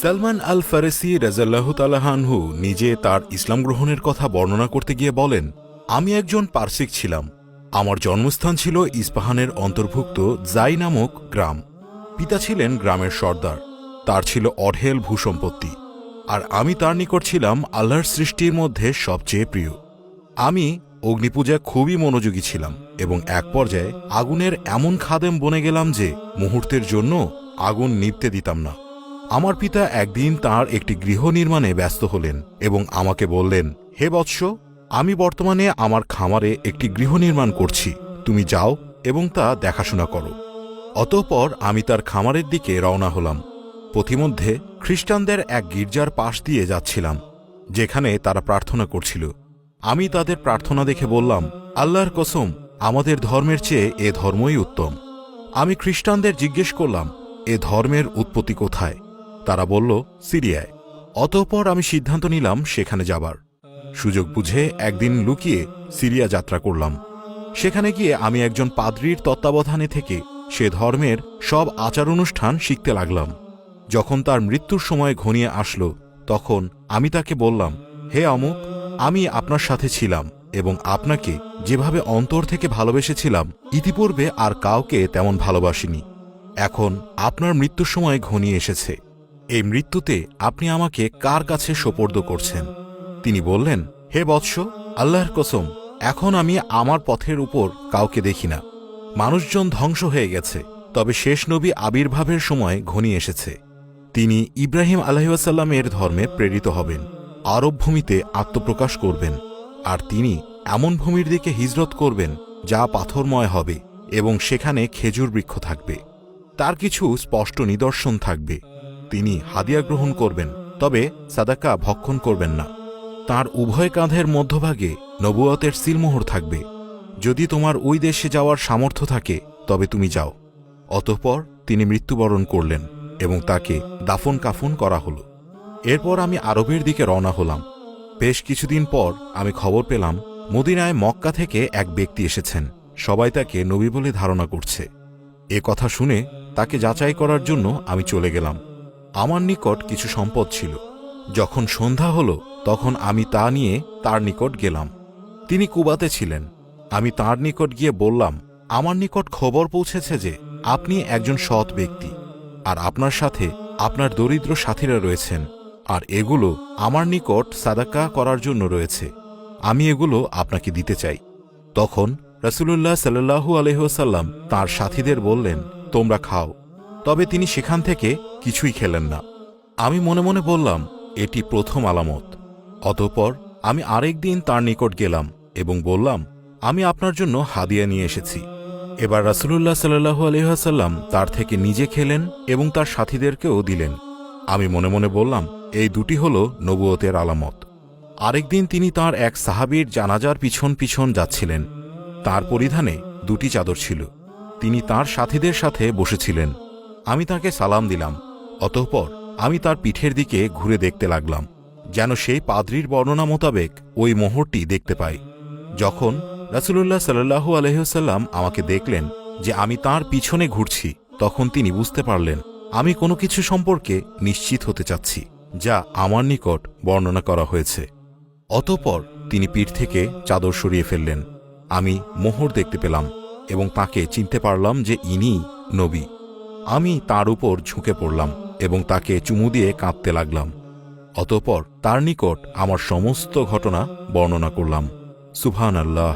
সালমান আল ফারেসি রাদিয়াল্লাহু তাআলা আনহু নিজে তার ইসলাম গ্রহণের কথা বর্ণনা করতে গিয়ে বলেন, আমি একজন পারসিক ছিলাম। আমার জন্মস্থান ছিল ইস্পাহানের অন্তর্ভুক্ত জাই নামক গ্রাম। পিতা ছিলেন গ্রামের সর্দার, তার ছিল অঢেল ভূসম্পত্তি, আর আমি তার নিকট ছিলাম আল্লাহর সৃষ্টির মধ্যে সবচেয়ে প্রিয়। আমি অগ্নিপূজা খুবই মনোযোগী ছিলাম এবং এক পর্যায়ে আগুনের এমন খাদেম বনে গেলাম যে মুহূর্তের জন্য আগুন নিভতে দিতাম না। আমার পিতা একদিন তার একটি গৃহ নির্মাণে ব্যস্ত হলেন এবং আমাকে বললেন, হে বৎস, আমি বর্তমানে আমার খামারে একটি গৃহ নির্মাণ করছি, তুমি যাও এবং তা দেখাশোনা করো। অতঃপর আমি তার খামারের দিকে রওনা হলাম। পথিমধ্যে খ্রিস্টানদের এক গির্জার পাশ দিয়ে যাচ্ছিলাম, যেখানে তারা প্রার্থনা করছিল। আমি তাদের প্রার্থনা দেখে বললাম, আল্লাহর কসম, আমাদের ধর্মের চেয়ে এ ধর্মই উত্তম। আমি খ্রিস্টানদের জিজ্ঞেস করলাম, এ ধর্মের উৎপত্তি কোথায়? তারা বলল, সিরিয়ায়। অতঃপর আমি সিদ্ধান্ত নিলাম সেখানে যাবার। সুযোগ বুঝে একদিন লুকিয়ে সিরিয়া যাত্রা করলাম। সেখানে গিয়ে আমি একজন পাদ্রীর তত্ত্বাবধানে থেকে সে ধর্মের সব আচার অনুষ্ঠান শিখতে লাগলাম। যখন তার মৃত্যুর সময় ঘনিয়ে আসল, তখন আমি তাকে বললাম, হে অমুক, আমি আপনার সাথে ছিলাম এবং আপনাকে যেভাবে অন্তর থেকে ভালোবেসেছিলাম ইতিপূর্বে আর কাউকে তেমন ভালোবাসিনি। এখন আপনার মৃত্যুর সময় ঘনিয়ে এসেছে। এই মৃত্যুতে আপনি আমাকে কার কাছে সোপর্দ করছেন? তিনি বললেন, হে বৎস, আল্লাহর কসম, এখন আমি আমার পথের উপর কাউকে দেখি না। মানুষজন ধ্বংস হয়ে গেছে, তবে শেষ নবী আবির্ভাবের সময় ঘনিয়ে এসেছে। তিনি ইব্রাহিম আলাইহিসসালামের ধর্মে প্রেরিত হবেন, আরব ভূমিতে আত্মপ্রকাশ করবেন, আর তিনি এমন ভূমির দিকে হিজরত করবেন যা পাথরময় হবে এবং সেখানে খেজুর বৃক্ষ থাকবে। তার কিছু স্পষ্ট নিদর্শন থাকবে। তিনি হাদিয়া গ্রহণ করবেন, তবে সাদাকা ভক্ষণ করবেন না। তার উভয় কাঁধের মধ্যভাগে নবুয়তের সিলমোহর থাকবে। যদি তোমার ওই দেশে যাওয়ার সামর্থ্য থাকে তবে তুমি যাও। অতঃপর তিনি মৃত্যুবরণ করলেন এবং তাকে দাফন কাফন করা হল। এরপর আমি আরবের দিকে রওনা হলাম। বেশ কিছুদিন পর আমি খবর পেলাম মদিনায় মক্কা থেকে এক ব্যক্তি এসেছেন। সবাই তাকে নবী বলে ধারণা করছে। এ কথা শুনে তাকে যাচাই করার জন্য আমি চলে গেলাম। আমার নিকট কিছু সম্পদ ছিল। যখন সন্ধ্যা হল, তখন আমি তা নিয়ে তার নিকট গেলাম। তিনি কুবাতে ছিলেন। আমি তার নিকট গিয়ে বললাম, আমার নিকট খবর পৌঁছেছে যে আপনি একজন সৎ ব্যক্তি, আর আপনার সাথে আপনার দরিদ্র সাথীরা রয়েছেন, আর এগুলো আমার নিকট সাদাকা করার জন্য রয়েছে। আমি এগুলো আপনাকে দিতে চাই। তখন রাসূলুল্লাহ সাল্লাল্লাহু আলাইহি ওয়াসাল্লাম তাঁর সাথীদের বললেন, তোমরা খাও। তবে তিনি সেখান থেকে কিছুই খেলেন না। আমি মনে মনে বললাম, এটি প্রথম আলামত। অতঃপর আমি আরেক দিন তার নিকট গেলাম এবং বললাম, আমি আপনার জন্য হাদিয়া নিয়ে এসেছি। এবার রাসূলুল্লাহ সাল্লাল্লাহু আলাইহি ওয়াসাল্লাম তার থেকে নিজে খেলেন এবং তার সাথীদেরকেও দিলেন। আমি মনে মনে বললাম, এই দুটি হল নবুয়তের আলামত। আরেকদিন তিনি তার এক সাহাবীর জানাজার পিছন পিছন যাচ্ছিলেন। তার পরিধানে দুটি চাদর ছিল। তিনি তার সাথীদের সাথে বসেছিলেন। আমি তাকে সালাম দিলাম। অতঃপর আমি তার পিঠের দিকে ঘুরে দেখতে লাগলাম, যেন সেই পাদ্রীর বর্ণনা মোতাবেক ওই মোহরটি দেখতে পাই। যখন রাসূলুল্লাহ সাল্লাল্লাহু আলাইহি ওয়াসাল্লাম আমাকে দেখলেন যে আমি তার পিছনে ঘুরছি, তখন তিনি বুঝতে পারলেন আমি কোনো কিছু সম্পর্কে নিশ্চিত হতে চাচ্ছি, যা আমার নিকট বর্ণনা করা হয়েছে। অতঃপর তিনি পিঠ থেকে চাদর সরিয়ে ফেললেন। আমি মোহর দেখতে পেলাম এবং তাকে চিনতে পারলাম যে ইনি নবী। আমি তার উপর ঝুঁকে পড়লাম এবং তাকে চুমু দিয়ে কাঁদতে লাগলাম। অতঃপর তার নিকট আমার সমস্ত ঘটনা বর্ণনা করলাম। সুবহানাল্লাহ।